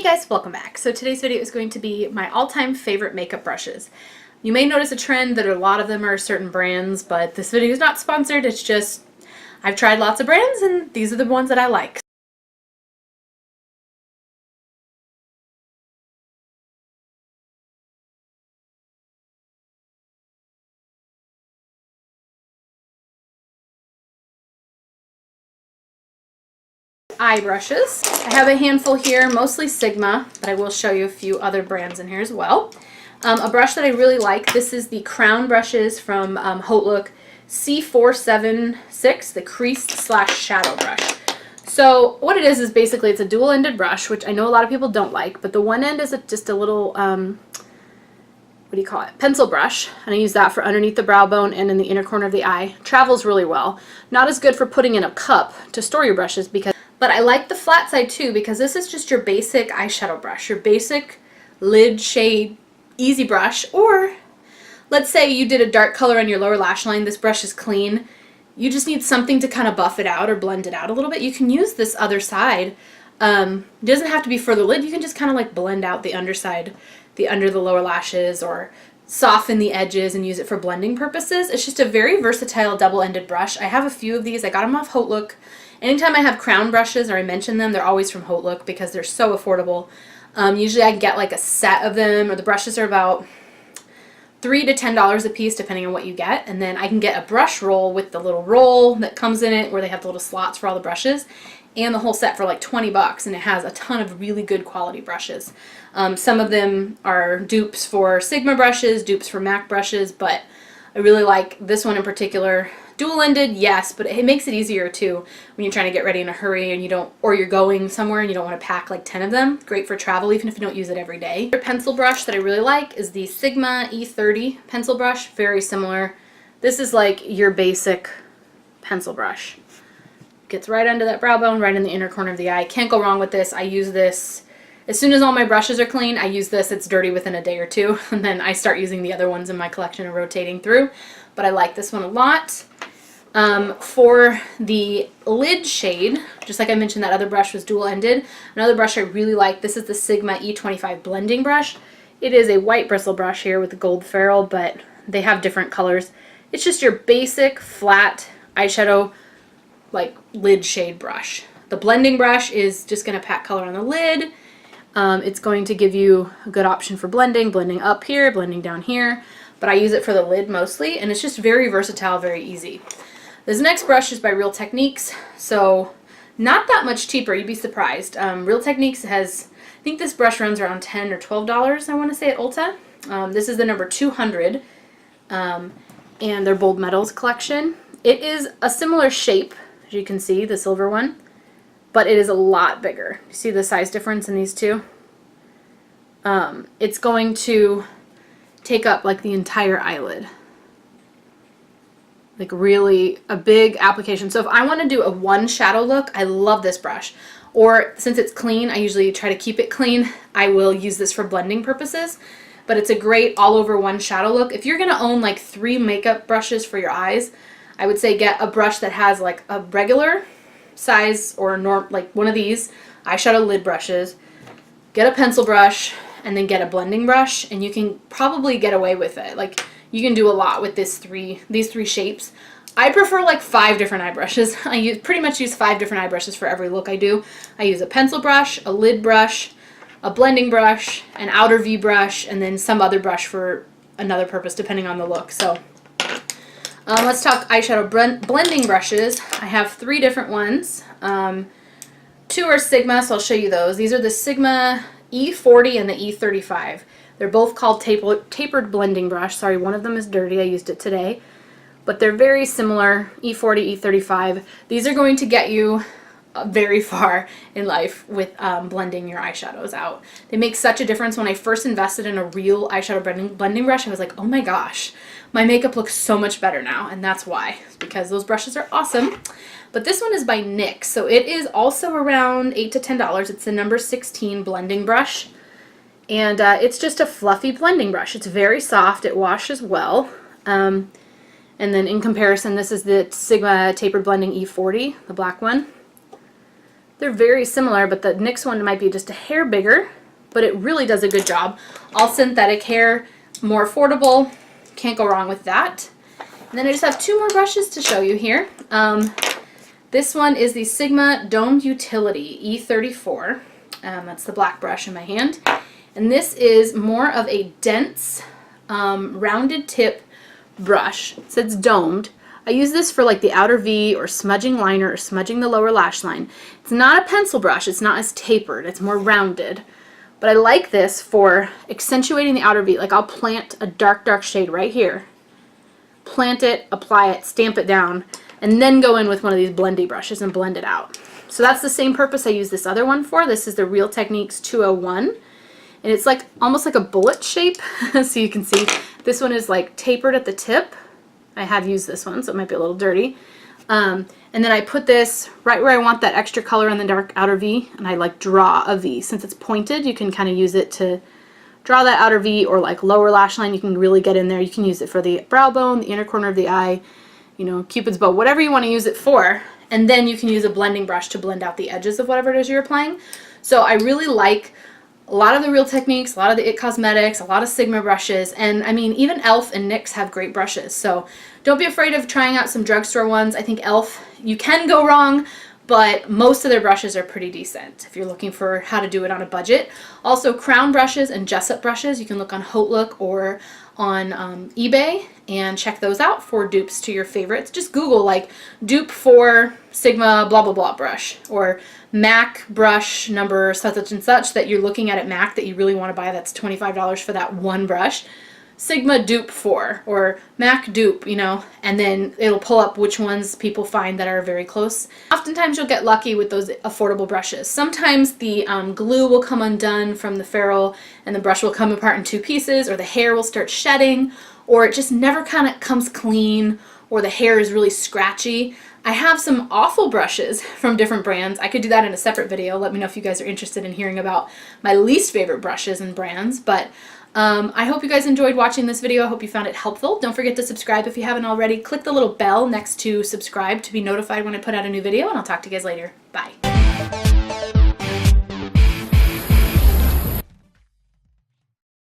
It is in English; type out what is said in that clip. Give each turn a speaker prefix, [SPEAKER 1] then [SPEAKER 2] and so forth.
[SPEAKER 1] Guys, welcome back. So today's video is going to be my all-time favorite makeup brushes. You may notice a trend that a lot of them are certain brands, but this video is not sponsored. It's just I've tried lots of brands and these are the ones that I like. Eye brushes. I have a handful here, mostly Sigma, but I will show you a few other brands in here as well. A brush that I really like, this is the Crown brushes from Haute Look C476, the creased slash shadow brush. So what it is basically it's a dual-ended brush, which I know a lot of people don't like, but the one end is just a little, what do you call it, pencil brush, and I use that for underneath the brow bone and in the inner corner of the eye. Travels really well. Not as good for putting in a cup to store your brushes, but I like the flat side too because this is just your basic eyeshadow brush, your basic lid shade easy brush. Or let's say you did a dark color on your lower lash line, this brush is clean, you just need something to kind of buff it out or blend it out a little bit. You can use this other side. It doesn't have to be for the lid, you can just kind of like blend out the underside, under the lower lashes, or soften the edges and use it for blending purposes. It's just a very versatile double-ended brush. I have a few of these. I got them off Haute Look. Anytime I have Crown brushes or I mention them, they're always from Haute Look because they're so affordable. Usually I can get like a set of them, or the brushes are about $3 to $10 a piece depending on what you get, and then I can get a brush roll with the little roll that comes in it where they have the little slots for all the brushes, and the whole set for like 20 bucks, and it has a ton of really good quality brushes. Some of them are dupes for Sigma brushes, dupes for MAC brushes, but I really like this one in particular. Dual-ended, yes, but it makes it easier too when you're trying to get ready in a hurry and you're going somewhere and you don't want to pack like 10 of them. Great for travel even if you don't use it every day. Another pencil brush that I really like is the Sigma E30 pencil brush. Very similar. This is like your basic pencil brush. Gets right under that brow bone, right in the inner corner of the eye. Can't go wrong with this. I use this as soon as all my brushes are clean. I use this. It's dirty within a day or two, and then I start using the other ones in my collection and rotating through. But I like this one a lot. For the lid shade, just like I mentioned, that other brush was dual-ended. Another brush I really like, this is the Sigma E25 blending brush. It is a white bristle brush here with the gold ferrule, but they have different colors. It's just your basic flat eyeshadow like lid shade brush. The blending brush is just going to pack color on the lid. It's going to give you a good option for blending up here, blending down here, but I use it for the lid mostly, and it's just very versatile, very easy. This next brush is by Real Techniques, so not that much cheaper, you'd be surprised. Real Techniques has, I think this brush runs around $10 or $12, I want to say, at Ulta. This is the number 200, and their Bold Metals collection. It is a similar shape, as you can see, the silver one, but it is a lot bigger. You see the size difference in these two? It's going to take up like the entire eyelid. Like really a big application. So if I want to do a one shadow look, I love this brush. Or since it's clean, I usually try to keep it clean, I will use this for blending purposes. But it's a great all over one shadow look. If you're going to own like 3 makeup brushes for your eyes, I would say get a brush that has like a regular size or like one of these eyeshadow lid brushes, get a pencil brush, and then get a blending brush, and you can probably get away with it. Like you can do a lot with these three shapes. I prefer like 5 different eye brushes. I pretty much use 5 different eye brushes for every look I do. I use a pencil brush, a lid brush, a blending brush, an outer V brush, and then some other brush for another purpose depending on the look. So let's talk eyeshadow blending brushes. I have 3 different ones. 2 are Sigma, so I'll show you those. These are the Sigma E40 and the E35. They're both called tapered blending brush. Sorry, one of them is dirty. I used it today. But they're very similar, E40, E35. These are going to get you very far in life with blending your eyeshadows out. They make such a difference. When I first invested in a real eyeshadow blending brush, I was like, oh my gosh, my makeup looks so much better now. And that's why, because those brushes are awesome. But this one is by NYX, so it is also around $8 to $10. It's the number 16 blending brush. And it's just a fluffy blending brush. It's very soft. It washes well. And then in comparison, this is the Sigma Tapered Blending E40, the black one. They're very similar, but the NYX one might be just a hair bigger, but it really does a good job. All synthetic hair, more affordable. Can't go wrong with that. And then I just have 2 more brushes to show you here. This one is the Sigma Domed Utility E34. That's the black brush in my hand. And this is more of a dense, rounded tip brush. So it's domed. I use this for like the outer V or smudging liner or smudging the lower lash line. It's not a pencil brush. It's not as tapered. It's more rounded. But I like this for accentuating the outer V. Like I'll plant a dark, dark shade right here. Plant it, apply it, stamp it down, and then go in with one of these blendy brushes and blend it out. So that's the same purpose I use this other one for. This is the Real Techniques 201. And it's like almost like a bullet shape. So you can see this one is like tapered at the tip. I have used this one, so it might be a little dirty. And then I put this right where I want that extra color in the dark outer V, and I like draw a V. Since it's pointed, you can kind of use it to draw that outer V, or like lower lash line. You can really get in there. You can use it for the brow bone, the inner corner of the eye, you know, Cupid's bow, whatever you want to use it for. And then you can use a blending brush to blend out the edges of whatever it is you're applying. So I really like a lot of the Real Techniques, a lot of the IT Cosmetics, a lot of Sigma brushes, and I mean even e.l.f. and NYX have great brushes. So don't be afraid of trying out some drugstore ones. I think e.l.f., you can go wrong, but most of their brushes are pretty decent if you're looking for how to do it on a budget. Also, crown brushes and Jessup brushes, you can look on HauteLook or on eBay and check those out for dupes to your favorites. Just Google like dupe for Sigma blah blah blah brush, or MAC brush number such and such that you're looking at MAC that you really want to buy, that's $25 for that one brush. Sigma dupe for, or MAC dupe, you know, and then it'll pull up which ones people find that are very close. Oftentimes you'll get lucky with those affordable brushes. Sometimes the glue will come undone from the ferrule and the brush will come apart in 2 pieces, or the hair will start shedding, or it just never kind of comes clean, or the hair is really scratchy. I have some awful brushes from different brands. I could do that in a separate video. Let me know if you guys are interested in hearing about my least favorite brushes and brands, but I hope you guys enjoyed watching this video. I hope you found it helpful. Don't forget to subscribe if you haven't already. Click the little bell next to subscribe to be notified when I put out a new video, and I'll talk to you guys later. Bye.